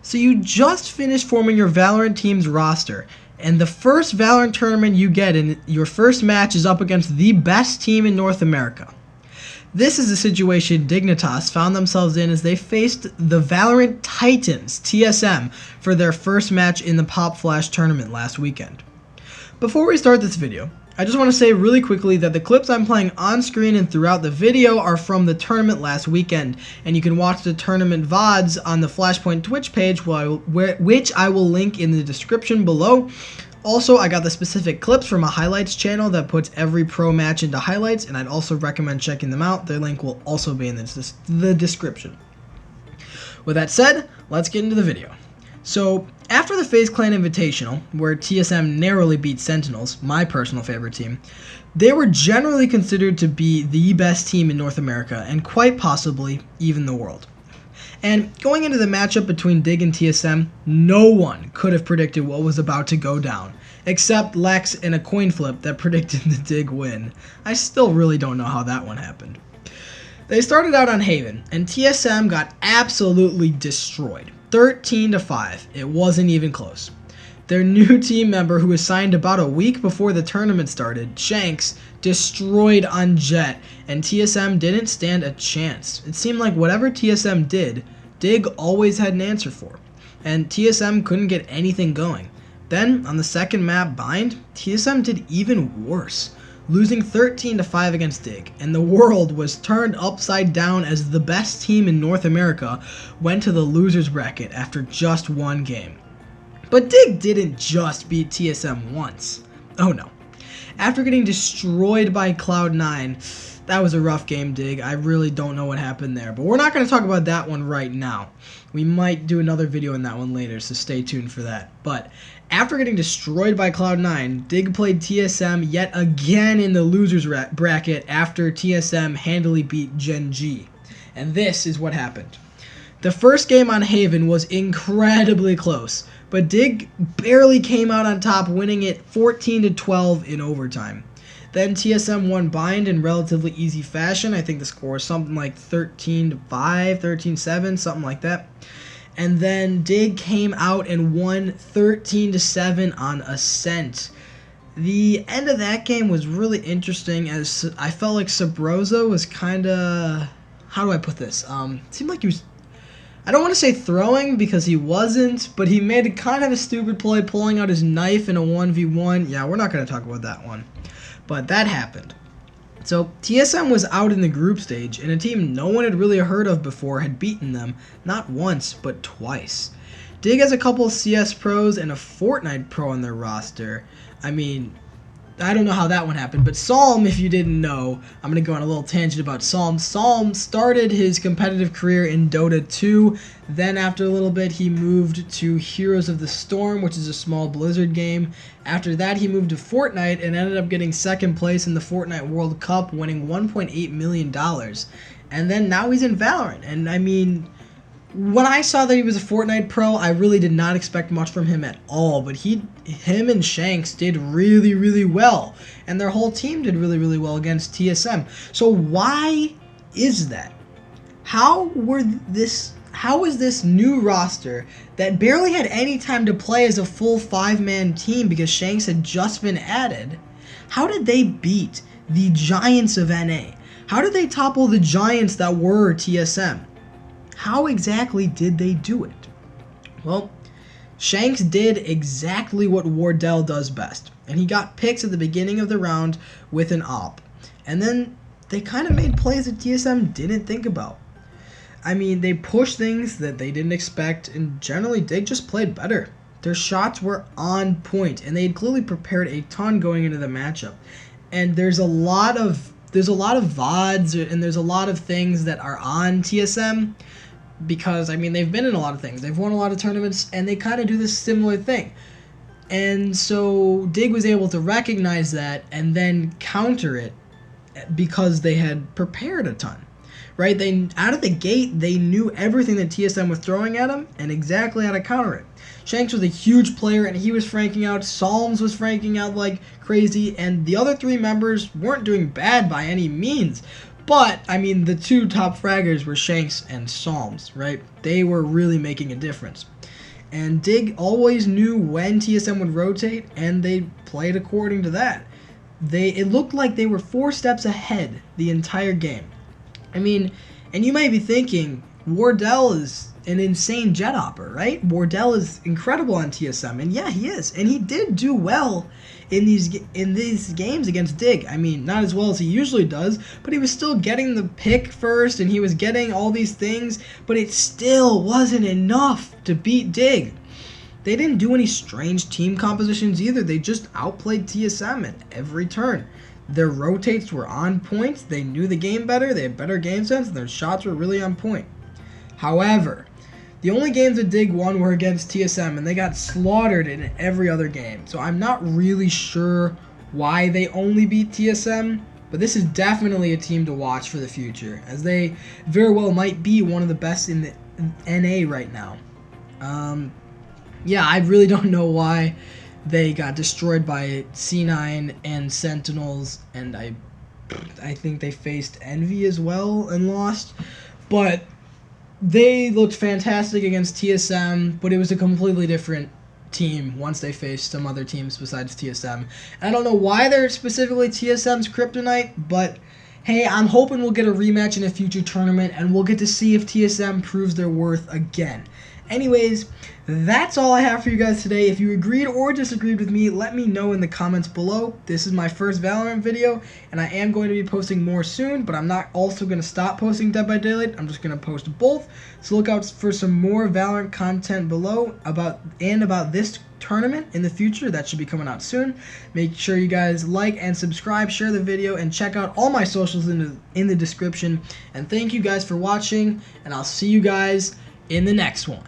So you just finished forming your Valorant team's roster, and the first Valorant tournament you get in your first match is up against the best team in North America. This is the situation Dignitas found themselves in as they faced the Valorant Titans, TSM, for their first match in the Pop Flash tournament last weekend. Before we start this video, I just want to say really quickly that the clips I'm playing on screen and throughout the video are from the tournament last weekend, and you can watch the tournament VODs on the Flashpoint Twitch page, which I will link in the description below. Also, I got the specific clips from a highlights channel that puts every pro match into highlights, and I'd also recommend checking them out. Their link will also be in the description. With that said, let's get into the video. So, after the FaZe Clan Invitational, where TSM narrowly beat Sentinels, my personal favorite team, they were generally considered to be the best team in North America, and quite possibly even the world. And going into the matchup between Dig and TSM, no one could have predicted what was about to go down, except Lex in a coin flip that predicted the Dig win. I still really don't know how that one happened. They started out on Haven, and TSM got absolutely destroyed. 13-5. It wasn't even close. Their new team member, who was signed about a week before the tournament started, Shanks, destroyed on Jet, and TSM didn't stand a chance. It seemed like whatever TSM did, Dig always had an answer for, and TSM couldn't get anything going. Then, on the second map, Bind, TSM did even worse, losing 13-5 against Dig, and the world was turned upside down as the best team in North America went to the losers bracket after just one game. But Dig didn't just beat TSM once. Oh no. After getting destroyed by Cloud9, that was a rough game, Dig. I really don't know what happened there, but we're not going to talk about that one right now. We might do another video on that one later, so stay tuned for that. But after getting destroyed by Cloud9, Dig played TSM yet again in the losers bracket after TSM handily beat Gen G. And this is what happened. The first game on Haven was incredibly close, but Dig barely came out on top, winning it 14-12 in overtime. Then TSM won Bind in relatively easy fashion. I think the score was something like 13-5, 13-7, something like that. And then Dig came out and won 13-7 on Ascent. The end of that game was really interesting, as I felt like Sabrosa was kind of, how do I put this? It seemed like he was, I don't want to say throwing because he wasn't, but he made kind of a stupid play pulling out his knife in a 1v1. Yeah, we're not going to talk about that one. But that happened. So TSM was out in the group stage, and a team no one had really heard of before had beaten them, not once, but twice. Dig has a couple CS pros and a Fortnite pro on their roster. I mean, I don't know how that one happened, but Psalm, if you didn't know, I'm going to go on a little tangent about Psalm. Psalm started his competitive career in Dota 2, then after a little bit he moved to Heroes of the Storm, which is a small Blizzard game. After that he moved to Fortnite and ended up getting second place in the Fortnite World Cup, winning $1.8 million. And then now he's in Valorant, and I mean, when I saw that he was a Fortnite pro, I really did not expect much from him at all, but him and Shanks did really, really well, and their whole team did really, really well against TSM. So why is that? How is this new roster that barely had any time to play as a full 5-man team because Shanks had just been added, how did they beat the giants of NA? How did they topple the giants that were TSM? How exactly did they do it? Well, Shanks did exactly what Wardell does best, and he got picks at the beginning of the round with an AWP. And then they kind of made plays that TSM didn't think about. I mean, they pushed things that they didn't expect, and generally they just played better. Their shots were on point, and they had clearly prepared a ton going into the matchup. And there's a lot of VODs, and there's a lot of things that are on TSM, because, I mean, they've been in a lot of things. They've won a lot of tournaments, and they kind of do this similar thing. And so Dig was able to recognize that and then counter it because they had prepared a ton, right? They, out of the gate, they knew everything that TSM was throwing at them and exactly how to counter it. Shanks was a huge player, and he was franking out. Psalms was franking out like crazy, and the other three members weren't doing bad by any means. But, I mean, the two top fraggers were Shanks and Psalms, right? They were really making a difference. And Dig always knew when TSM would rotate, and they played according to that. It looked like they were 4 steps ahead the entire game. I mean, and you might be thinking, Wardell is an insane jet hopper, right? Wardell is incredible on TSM, and yeah, he is. And he did do well in these games against Dig. I mean, not as well as he usually does, but he was still getting the pick first, and he was getting all these things, but it still wasn't enough to beat Dig. They didn't do any strange team compositions either. They just outplayed TSM at every turn. Their rotates were on point. They knew the game better. They had better game sense. And their shots were really on point. However, the only games that Dig won were against TSM, and they got slaughtered in every other game. So I'm not really sure why they only beat TSM, but this is definitely a team to watch for the future, as they very well might be one of the best in the NA right now. Yeah, I really don't know why they got destroyed by C9 and Sentinels, and I think they faced Envy as well and lost. But they looked fantastic against TSM, but it was a completely different team once they faced some other teams besides TSM. I don't know why they're specifically TSM's kryptonite, but hey, I'm hoping we'll get a rematch in a future tournament, and we'll get to see if TSM proves their worth again. Anyways, that's all I have for you guys today. If you agreed or disagreed with me, let me know in the comments below. This is my first Valorant video, and I am going to be posting more soon, but I'm not also going to stop posting Dead by Daylight. I'm just going to post both. So look out for some more Valorant content below about this tournament in the future. That should be coming out soon. Make sure you guys like and subscribe, share the video, and check out all my socials in the description. And thank you guys for watching, and I'll see you guys in the next one.